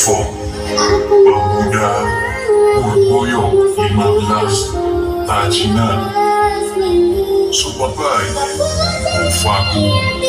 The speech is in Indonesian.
Platform Pemuda Purboyo 15 Tajinan. Support by Ofaku